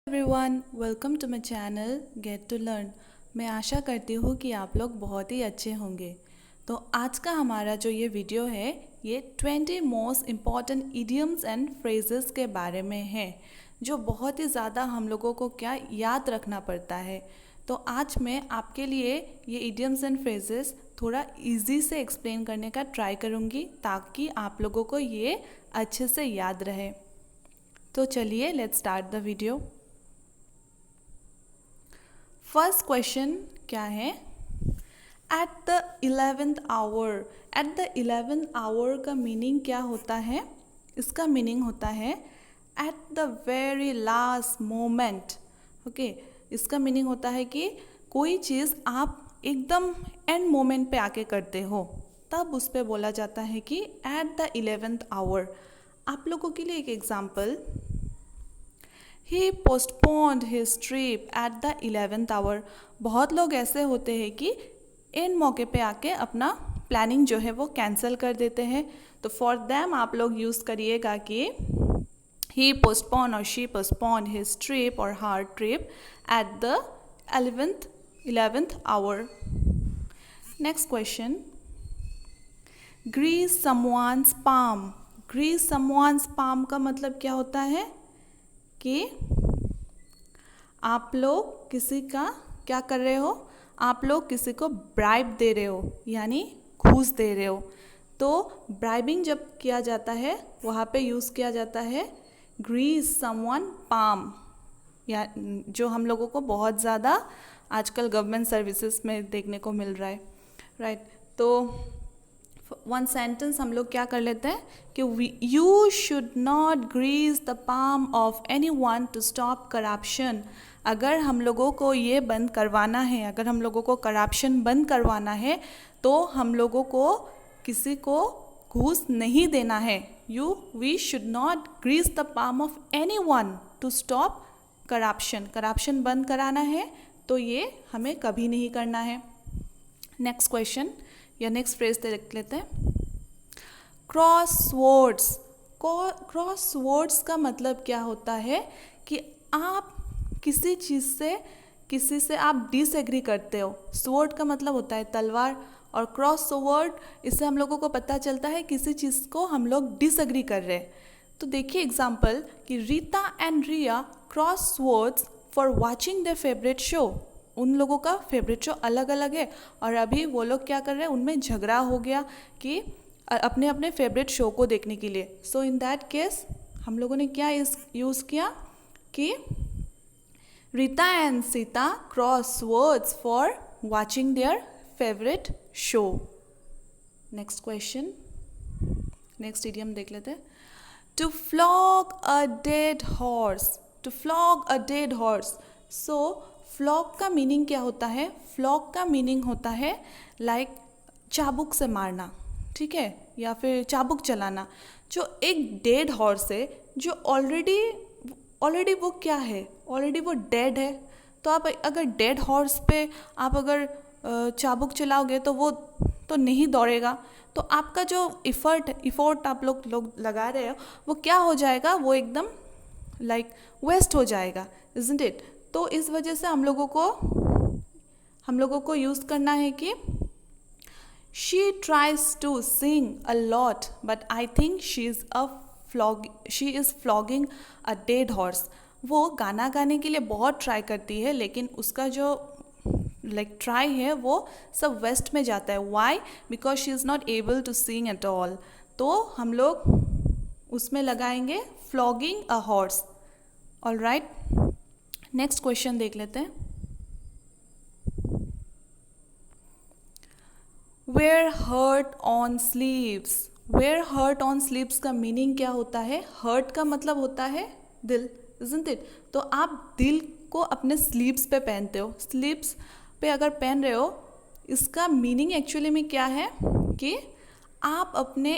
Everyone, welcome to my channel get to learn. मैं आशा करती हूँ कि आप लोग बहुत ही अच्छे होंगे। तो आज का हमारा जो ये वीडियो है ये 20 most important idioms and phrases के बारे में है, जो बहुत ही ज़्यादा हम लोगों को क्या याद रखना पड़ता है। तो आज मैं आपके लिए ये इडियम्स एंड फ्रेजेस थोड़ा इजी से एक्सप्लेन करने का ट्राई करूँगी ताकि आप लोगों को ये अच्छे से याद रहे। तो चलिए let's start the video. First question क्या है? At the 11th hour. At the 11th hour का मीनिंग क्या होता है? इसका मीनिंग होता है at the very last moment. Okay, इसका मीनिंग होता है कि कोई चीज़ आप एकदम एंड मोमेंट पे आके करते हो, तब उस पर बोला जाता है कि एट द 11th आवर। आप लोगों के लिए एक example, He postponed his trip at the 11th hour। बहुत लोग ऐसे होते हैं कि इन मौके पे आके अपना प्लानिंग जो है वो कैंसिल कर देते हैं। तो फॉर देम आप लोग यूज़ करिएगा कि he postponed or she postponed his trip or her trip at the 11th hour। Next question, grease someone's palm। grease someone's palm का मतलब क्या होता है कि आप लोग किसी का क्या कर रहे हो? आप लोग किसी को ब्राइब दे रहे हो, यानी घूस दे रहे हो। तो ब्राइबिंग जब किया जाता है वहाँ पे यूज़ किया जाता है ग्रीस समवन पाम, या जो हम लोगों को बहुत ज़्यादा आजकल गवर्नमेंट सर्विसेज में देखने को मिल रहा है, राइट। तो वन सेंटेंस हम लोग क्या कर लेते हैं कि you should not grease the palm of anyone to stop corruption. अगर हम लोगों को ये बंद करवाना है, अगर हम लोगों को करप्शन बंद करवाना है, तो हम लोगों को किसी को घूस नहीं देना है। We should not grease the palm of anyone to stop corruption. Corruption बंद कराना है तो ये हमें कभी नहीं करना है। नेक्स्ट क्वेश्चन या नेक्स्ट फ्रेज देख लेते हैं, क्रॉस वर्ड्स। क्रॉस वर्ड्स का मतलब क्या होता है कि आप किसी चीज़ से किसी से आप डिसएग्री करते हो। स्वॉर्ड का मतलब होता है तलवार, और क्रॉस वर्ड इससे हम लोगों को पता चलता है किसी चीज़ को हम लोग डिसएग्री कर रहे हैं। तो देखिए एग्जाम्पल कि Rita and Riya cross words for watching their favourite show. उन लोगों का फेवरेट शो अलग अलग है और अभी वो लोग क्या कर रहे हैं, उनमें झगड़ा हो गया कि अपने अपने फेवरेट शो को देखने के लिए। सो इन दैट केस हम लोगों ने क्या यूज़ किया कि Rita and Sita cross words for watching their favourite show. Next question, next idiom देख लेते हैं, to flog a dead horse. To flog a dead horse. So flog का मीनिंग क्या होता है? फ्लॉग का मीनिंग होता है लाइक चाबुक से मारना, ठीक है, या फिर चाबुक चलाना। जो एक डेड हॉर्स है, जो ऑलरेडी वो क्या है, ऑलरेडी वो डेड है। तो आप अगर डेड हॉर्स पे आप अगर चाबुक चलाओगे तो वो तो नहीं दौड़ेगा। तो आपका जो इफ़ोर्ट आप लोग लगा रहे हो वो क्या हो जाएगा, वो एकदम लाइक वेस्ट हो जाएगा, इज़न्ट इट। तो इस वजह से हम लोगों को यूज़ करना है कि she tries to sing a lot but I think she is flogging a dead horse। वो गाना गाने के लिए बहुत ट्राई करती है, लेकिन उसका जो ट्राई है वो सब वेस्ट में जाता है। Why? Because she is not able to sing at all. तो हम लोग उसमें लगाएंगे flogging a horse. All right, next question देख लेते हैं, wear heart on sleeves. Wear heart on sleeves का मीनिंग क्या होता है? हर्ट का मतलब होता है दिल, इज़न्ट इट। तो आप दिल को अपने स्लीव्स पे पहनते हो। स्लीव्स पे अगर पहन रहे हो, इसका मीनिंग एक्चुअली में क्या है कि आप अपने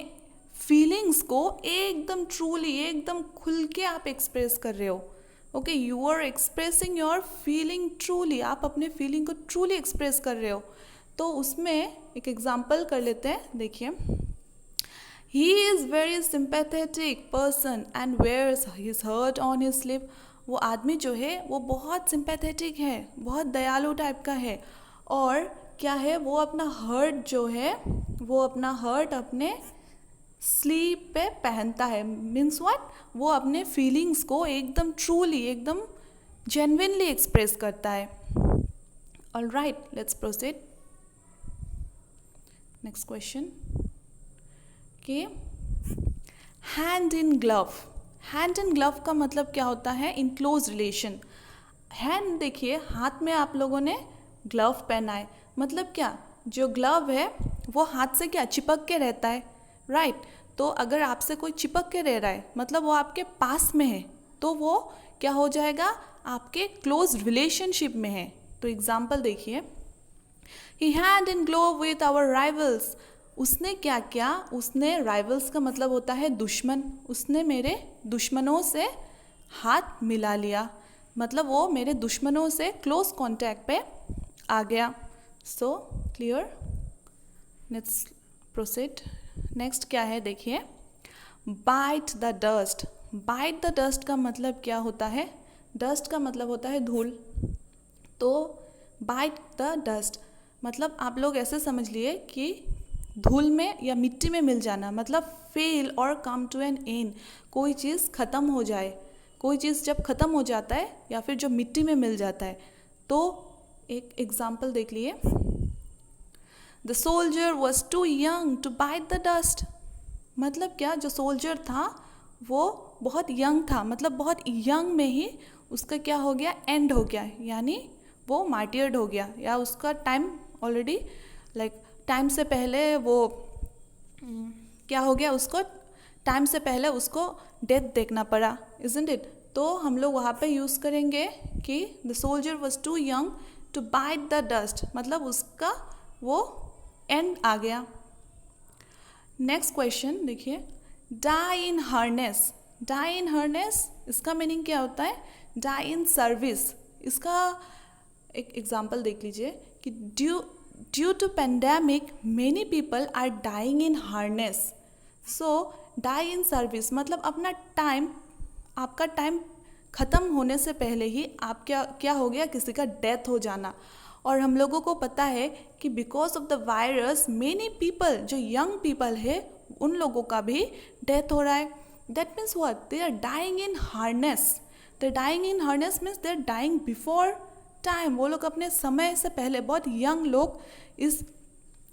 फीलिंग्स को एकदम ट्रूली, एकदम खुल के आप एक्सप्रेस कर रहे हो। Okay, you are expressing your feeling truly. आप अपने फीलिंग को ट्रूली एक्सप्रेस कर रहे हो। तो उसमें एक एग्जाम्पल कर लेते हैं, देखिए, he is very sympathetic person and wears his heart on his sleeve. वो आदमी जो है वो बहुत सिंपैथेटिक है, बहुत दयालु टाइप का है, और क्या है, वो अपना हर्ट जो है, वो अपना हर्ट अपने स्लीव पे पहनता है। मीन्स व्हाट, वो अपने फीलिंग्स को एकदम ट्रूली, एकदम जेन्युइनली एक्सप्रेस करता है। All right, let's proceed. Next question कि hand in glove. Hand in glove का मतलब क्या होता है? In close relation. हैंड देखिए, हाथ में आप लोगों ने ग्लव पहना है, मतलब क्या, जो ग्लव है वो हाथ से क्या चिपक के रहता है, राइट। तो अगर आपसे कोई चिपक के रह रहा है मतलब वो आपके पास में है, तो वो क्या हो जाएगा, आपके क्लोज रिलेशनशिप में है। तो एग्जाम्पल देखिए, he had in glove with our rivals. उसने क्या किया, उसने, राइवल्स का मतलब होता है दुश्मन, उसने मेरे दुश्मनों से हाथ मिला लिया, मतलब वो मेरे दुश्मनों से क्लोज कांटेक्ट पे आ गया। So clear, let's proceed. Next क्या है देखिए, bite the dust. Bite the dust का मतलब क्या होता है? डस्ट का मतलब होता है धूल। तो बाइट द डस्ट मतलब आप लोग ऐसे समझ लिए कि धूल में या मिट्टी में मिल जाना, मतलब फेल और कम टू एन एंड, कोई चीज़ ख़त्म हो जाए। कोई चीज़ जब ख़त्म हो जाता है या फिर जो मिट्टी में मिल जाता है, तो एक एग्जाम्पल देख लिए, the soldier was too young to bite the dust. मतलब क्या, जो सोल्जर था वो बहुत यंग था, मतलब बहुत यंग में ही उसका क्या हो गया, एंड हो गया, यानी वो मार्टियर्ड हो गया, या उसका टाइम ऑलरेडी, लाइक टाइम से पहले वो क्या हो गया, उसको टाइम से पहले उसको डेथ देखना पड़ा, इजंट इट। तो हम लोग वहाँ पे यूज़ करेंगे कि the soldier was too young to bite the dust, मतलब उसका वो एंड आ गया। नेक्स्ट क्वेश्चन देखिए, die in harness. Die in harness इसका मीनिंग क्या होता है? Die in service. इसका एक एग्जांपल देख लीजिए कि due to pandemic many people are dying in harness. So die in service मतलब अपना टाइम, आपका टाइम ख़त्म होने से पहले ही आप क्या हो गया, किसी का डेथ हो जाना। और हम लोगों को पता है कि because of the virus many people, जो यंग पीपल है उन लोगों का भी डेथ हो रहा है। That means what, they are dying in harness. They dying in harness means they are dying before time. वो लोग अपने समय से पहले, बहुत यंग लोग इस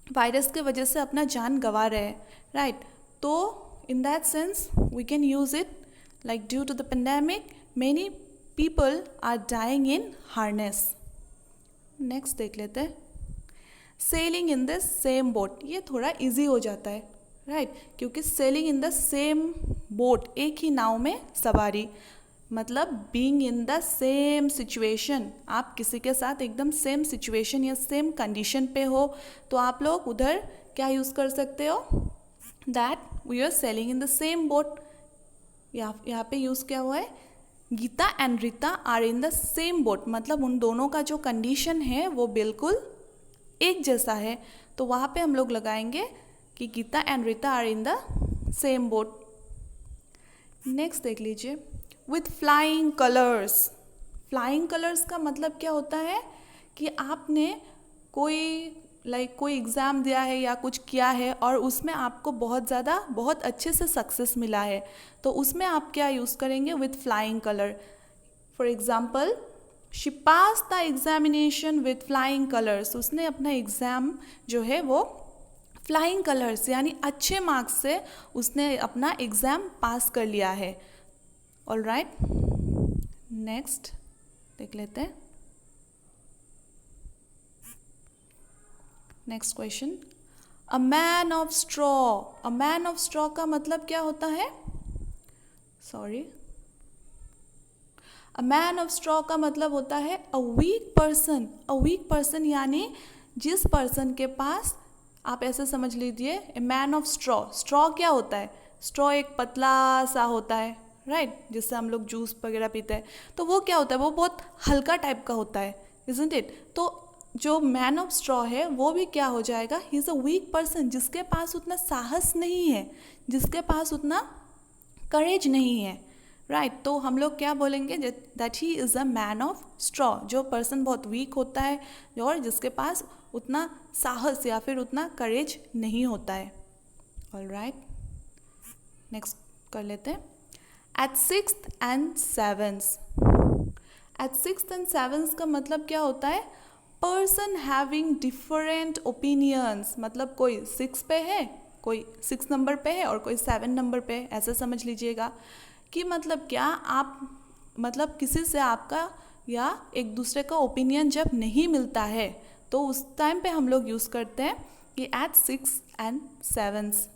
वायरस के वजह से अपना जान गंवा रहे हैं, राइट। तो in that sense we can use it like due to the pandemic many people are dying in harness. Next देख लेते हैं, sailing in the same boat. ये थोड़ा इजी हो जाता है, राइट, क्योंकि sailing in the same boat, एक ही नाव में सवारी, मतलब being in the same situation. आप किसी के साथ एकदम सेम सिचुएशन या सेम कंडीशन पे हो, तो आप लोग उधर क्या यूज़ कर सकते हो, that we are sailing in the same boat. यहाँ पे यूज़ क्या हुआ है, Geeta and Rita are in the same boat, मतलब उन दोनों का जो कंडीशन है वो बिल्कुल एक जैसा है। तो वहाँ पे हम लोग लगाएंगे कि Geeta and Rita are in the same boat. Next देख लीजिए, with flying colours. Flying colours का मतलब क्या होता है कि आपने कोई एग्ज़ाम दिया है या कुछ किया है और उसमें आपको बहुत अच्छे से सक्सेस मिला है, तो उसमें आप क्या यूज़ करेंगे, with flying colour. For example, she pass the examination with flying colours. उसने अपना एग्ज़ाम जो है वो फ्लाइंग कलर्स यानी अच्छे मार्क्स से उसने अपना एग्ज़ाम पास कर लिया है। ऑल राइट, नेक्स्ट देख लेते हैं। Next question, a man of straw. A man of straw का मतलब क्या होता है, अ मैन ऑफ स्ट्रॉ का मतलब होता है a weak person. A weak person यानी जिस पर्सन के पास, आप ऐसे समझ लीजिए, a man of straw. Straw क्या होता है, स्ट्रॉ एक पतला सा होता है, राइट, जिससे हम लोग जूस वगैरह पीते हैं। तो वो क्या होता है, वो बहुत हल्का टाइप का होता है, इजंट इट। तो जो मैन ऑफ स्ट्रॉ है वो भी क्या हो जाएगा, he is a weak person, जिसके पास उतना साहस नहीं है, जिसके पास उतना करेज नहीं है, राइट तो हम लोग क्या बोलेंगे, that he is a man of straw, जो पर्सन बहुत वीक होता है और जिसके पास उतना साहस या फिर उतना करेज नहीं होता है। ऑल राइट, नेक्स्ट कर लेते हैं। At sixth and seventh, at sixth and seventh का मतलब क्या होता है, पर्सन हैविंग डिफरेंट ओपिनियंस, मतलब कोई 6 पे है, कोई 6 नंबर पे है और कोई 7 नंबर पे है, ऐसा समझ लीजिएगा। कि मतलब क्या, आप मतलब किसी से आपका या एक दूसरे का ओपिनियन जब नहीं मिलता है तो उस टाइम पे हम लोग यूज़ करते हैं कि एट 6 एंड 7।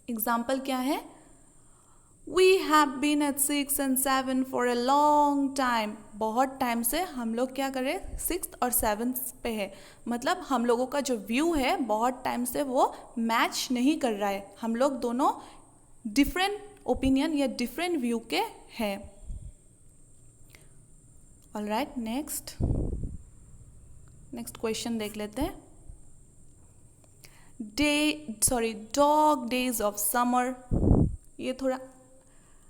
एग्जाम्पल क्या है, we have been at 6 and 7 for a long time, बहुत टाइम से हम लोग क्या करें 6th और 7th पे है, मतलब हम लोगों का जो व्यू है बहुत टाइम से वो मैच नहीं कर रहा है, हम लोग दोनों डिफरेंट ओपिनियन या डिफरेंट व्यू के हैं। ऑल राइट, नेक्स्ट क्वेश्चन देख लेते हैं। डॉग डेज ऑफ समर, ये थोड़ा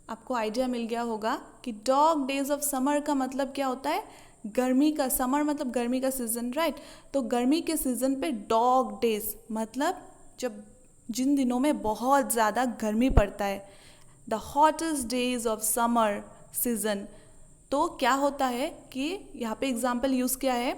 आपको आइडिया मिल गया होगा कि डॉग डेज ऑफ समर का मतलब क्या होता है, गर्मी का, समर मतलब गर्मी का सीज़न, राइट। तो गर्मी के सीज़न पे डॉग डेज मतलब जब जिन दिनों में बहुत ज़्यादा गर्मी पड़ता है, the hottest days of summer season. तो क्या होता है कि यहाँ पे एग्जाम्पल यूज़ किया है,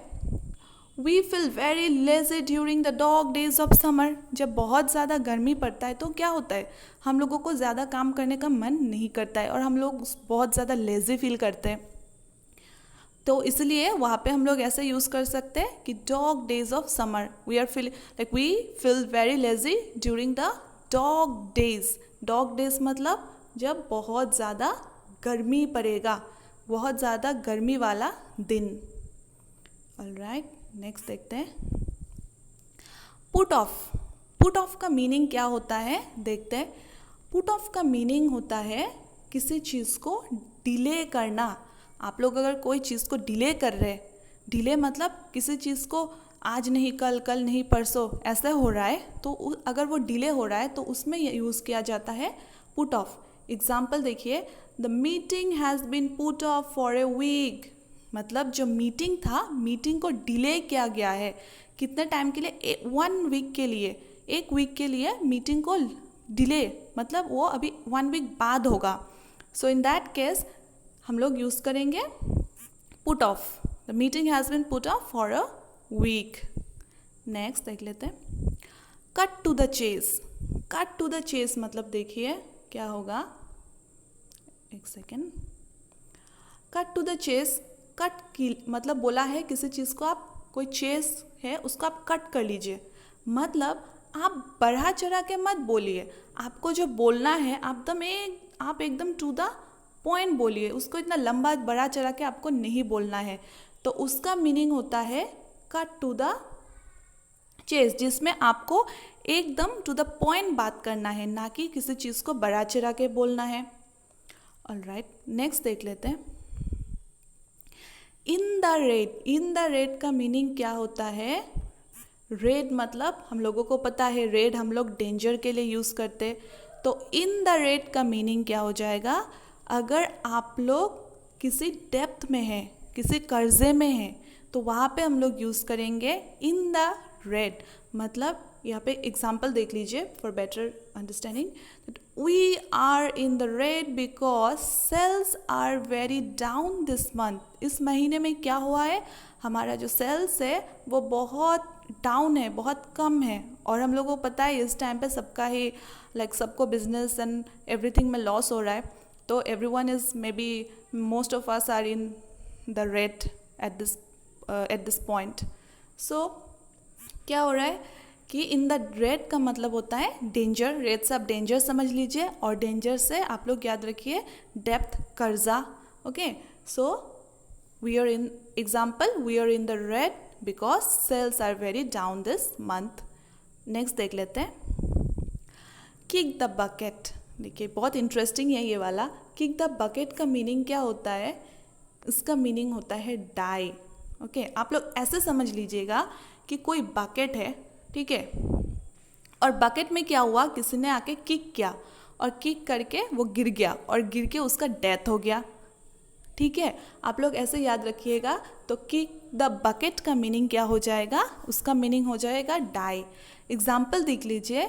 we feel very lazy during the dog days of summer, जब बहुत ज़्यादा गर्मी पड़ता है तो क्या होता है, हम लोगों को ज़्यादा काम करने का मन नहीं करता है और हम लोग बहुत ज़्यादा लेजी फील करते हैं। तो इसलिए वहाँ पे हम लोग ऐसे यूज़ कर सकते हैं कि dog days of summer, we feel very lazy during the dog days. Dog days मतलब जब बहुत ज़्यादा गर्मी पड़ेगा, बहुत ज़्यादा गर्मी वाला दिन। ऑलराइट, नेक्स्ट देखते हैं। पुट ऑफ, पुट ऑफ का मीनिंग क्या होता है देखते हैं। पुट ऑफ का मीनिंग होता है किसी चीज़ को डिले करना। आप लोग अगर कोई चीज़ को डिले कर रहे, डिले मतलब किसी चीज़ को आज नहीं कल, कल नहीं परसों ऐसा हो रहा है, तो अगर वो डिले हो रहा है तो उसमें यूज़ किया जाता है पुट ऑफ। एग्जाम्पल देखिए, the meeting has been put off for a week, मतलब जो मीटिंग था, मीटिंग को डिले किया गया है, कितने टाइम के लिए, 1 वीक के लिए, 1 वीक के लिए मीटिंग को डिले, मतलब वो अभी 1 वीक बाद होगा। सो इन दैट केस हम लोग यूज़ करेंगे put off, the meeting has been put off for a week. Next देख लेते हैं, cut to the chase. Cut to the chase मतलब देखिए क्या होगा, एक second. Cut to the chase, cut की मतलब बोला है किसी चीज़ को आप, कोई चेस है उसको आप कट कर लीजिए, मतलब आप बढ़ा चढ़ा के मत बोलिए, आपको जो बोलना है आप एकदम टू द पॉइंट बोलिए, उसको इतना लंबा बढ़ा चढ़ा के आपको नहीं बोलना है। तो उसका मीनिंग होता है कट टू द चेस, जिसमें आपको एकदम टू द पॉइंट बात करना है, ना कि किसी चीज़ को बढ़ा चढ़ा के बोलना है। ऑलराइट, नेक्स्ट देख लेते हैं। इन the red, in the red का मीनिंग क्या होता है, रेड मतलब हम लोगों को पता है रेड हम लोग डेंजर के लिए यूज़ करते, तो इन द रेड का मीनिंग क्या हो जाएगा, अगर आप लोग किसी डेप्थ में हैं, किसी कर्जे में हैं, तो वहाँ पे हम लोग यूज़ करेंगे इन द रेड। मतलब यहाँ पे एग्जाम्पल देख लीजिए for better understanding, we are in the red because sales are very down this month. इस महीने में क्या हुआ है, हमारा जो सेल्स है वो बहुत डाउन है, बहुत कम है, और हम लोगों को पता है इस टाइम पे सबका ही सबको बिजनेस एंड एवरीथिंग में लॉस हो रहा है, तो everyone is may be most of us are in the red at this point. So क्या हो रहा है कि इन द रेड का मतलब होता है डेंजर, रेड से आप डेंजर समझ लीजिए, और डेंजर से आप लोग याद रखिए डेप्थ, कर्जा। Okay, so we are in example, we are in the red because sales are very down this month. Next देख लेते हैं, किक द बकेट। देखिए बहुत इंटरेस्टिंग है ये वाला। किक द बकेट का मीनिंग क्या होता है, इसका मीनिंग होता है डाई। ओके, आप लोग ऐसे समझ लीजिएगा कि कोई बकेट है, ठीक है, और बकेट में क्या हुआ, किसी ने आके किक किया, और किक करके वो गिर गया और गिर के उसका डेथ हो गया। ठीक है, आप लोग ऐसे याद रखिएगा। तो किक द बकेट का मीनिंग क्या हो जाएगा? उसका मीनिंग हो जाएगा डाई। एग्जाम्पल देख लीजिए,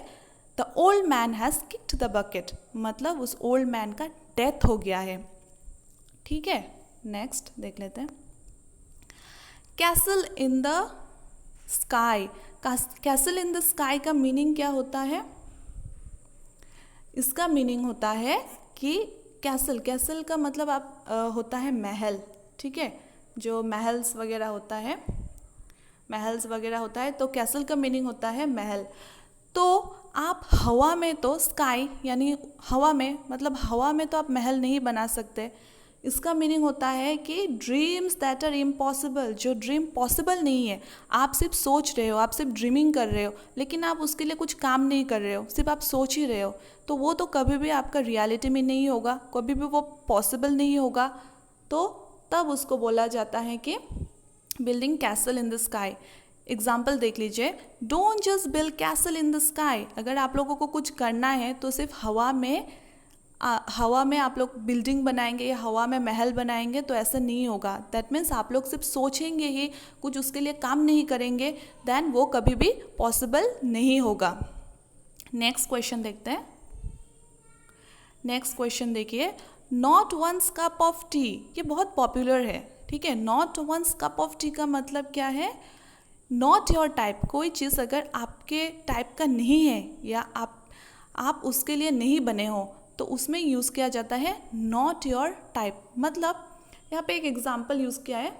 the old man has kicked the bucket, मतलब उस ओल्ड मैन का डेथ हो गया है। ठीक है, नेक्स्ट देख लेते हैं। Castle in the sky, castle in the sky का मीनिंग क्या होता है? इसका मीनिंग होता है कि कैसल, कैसल का मतलब होता है महल। ठीक है, जो महल्स वगैरह होता है, महल्स वगैरह होता है, तो कैसल का मीनिंग होता है महल। तो आप हवा में, तो स्काई यानी हवा में, मतलब हवा में तो आप महल नहीं बना सकते। इसका मीनिंग होता है कि ड्रीम्स दैट आर इम्पॉसिबल, जो ड्रीम पॉसिबल नहीं है, आप सिर्फ सोच रहे हो, आप सिर्फ ड्रीमिंग कर रहे हो, लेकिन आप उसके लिए कुछ काम नहीं कर रहे हो, सिर्फ आप सोच ही रहे हो, तो वो तो कभी भी आपका रियलिटी में नहीं होगा, कभी भी वो पॉसिबल नहीं होगा। तो तब उसको बोला जाता है कि building castle in the sky. Example देख लीजिए, don't just build castle in the sky. अगर आप लोगों को कुछ करना है तो सिर्फ हवा में आप लोग बिल्डिंग बनाएंगे या हवा में महल बनाएंगे तो ऐसा नहीं होगा। दैट मीन्स आप लोग सिर्फ सोचेंगे ही, कुछ उसके लिए काम नहीं करेंगे, देन वो कभी भी पॉसिबल नहीं होगा। नेक्स्ट क्वेश्चन देखते हैं। नेक्स्ट क्वेश्चन देखिए, not one's cup of tea, ये बहुत पॉपुलर है। ठीक है, not one's cup of tea का मतलब क्या है? नॉट योर टाइप, कोई चीज़ अगर आपके टाइप का नहीं है या आप उसके लिए नहीं बने हो तो उसमें यूज़ किया जाता है नॉट योर टाइप। मतलब यहाँ पे एक एग्जांपल यूज़ किया है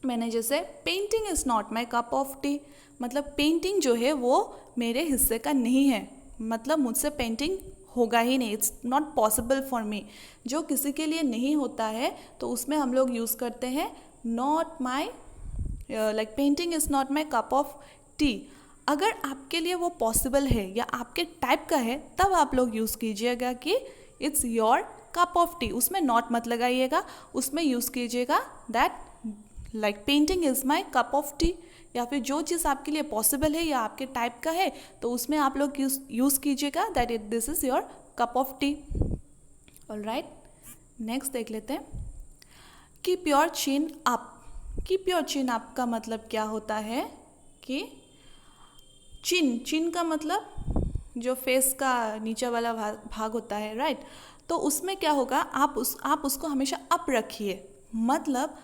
मैंने, जैसे painting is not my cup of T, मतलब पेंटिंग जो है वो मेरे हिस्से का नहीं है, मतलब मुझसे पेंटिंग होगा ही नहीं, it's not possible for me. जो किसी के लिए नहीं होता है तो उसमें हम लोग यूज़ करते हैं not my, like painting is not my cup of T. अगर आपके लिए वो पॉसिबल है या आपके टाइप का है तब आप लोग यूज़ कीजिएगा कि it's your cup of T, उसमें नॉट मत लगाइएगा, उसमें यूज़ कीजिएगा that like painting is my cup of T. या फिर जो चीज़ आपके लिए पॉसिबल है या आपके टाइप का है तो उसमें आप लोग यूज़ कीजिएगा that this is your cup of T. Alright, next देख लेते हैं। Keep your chin up, keep your chin up का मतलब क्या होता है कि चिन का मतलब जो फेस का नीचे वाला भाग होता है, राइट। तो उसमें क्या होगा, आप उसको हमेशा अप रखिए। मतलब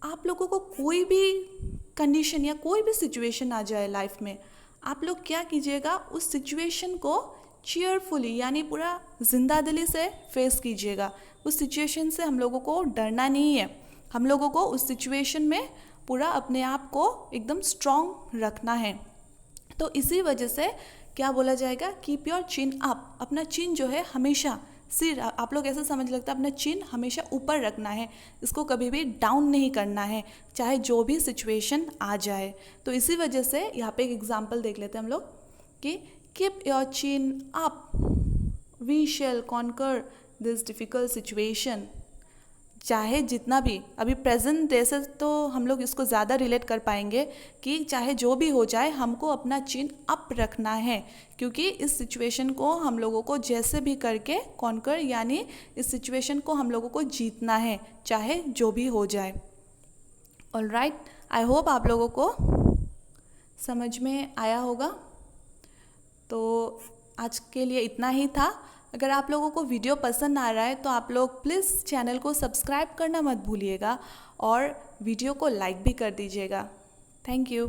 आप लोगों को कोई भी कंडीशन या कोई भी सिचुएशन आ जाए लाइफ में, आप लोग क्या कीजिएगा, उस सिचुएशन को चीयरफुली यानी पूरा जिंदा दिली से फेस कीजिएगा। उस सिचुएशन से हम लोगों को डरना नहीं है, हम लोगों को उस सिचुएशन में पूरा अपने आप को एकदम स्ट्रॉन्ग रखना है। तो इसी वजह से क्या बोला जाएगा, कीप योर चिन अप, अपना चिन जो है हमेशा, सिर आप लोग ऐसा समझ लगता है अपना चिन हमेशा ऊपर रखना है, इसको कभी भी डाउन नहीं करना है, चाहे जो भी सिचुएशन आ जाए। तो इसी वजह से यहाँ पे एक एग्जांपल देख लेते हैं हम लोग कि keep your chin up, we shall conquer this difficult situation. चाहे जितना भी अभी प्रेजेंट डे से तो हम लोग इसको ज़्यादा रिलेट कर पाएंगे कि चाहे जो भी हो जाए हमको अपना चिन अप रखना है, क्योंकि इस सिचुएशन को हम लोगों को जैसे भी करके कॉन्कर यानी इस सिचुएशन को हम लोगों को जीतना है, चाहे जो भी हो जाए। ऑलराइट, आई होप आप लोगों को समझ में आया होगा। तो आज के लिए इतना ही था। अगर आप लोगों को वीडियो पसंद आ रहा है तो आप लोग प्लीज़ चैनल को सब्सक्राइब करना मत भूलिएगा और वीडियो को लाइक भी कर दीजिएगा। Thank you.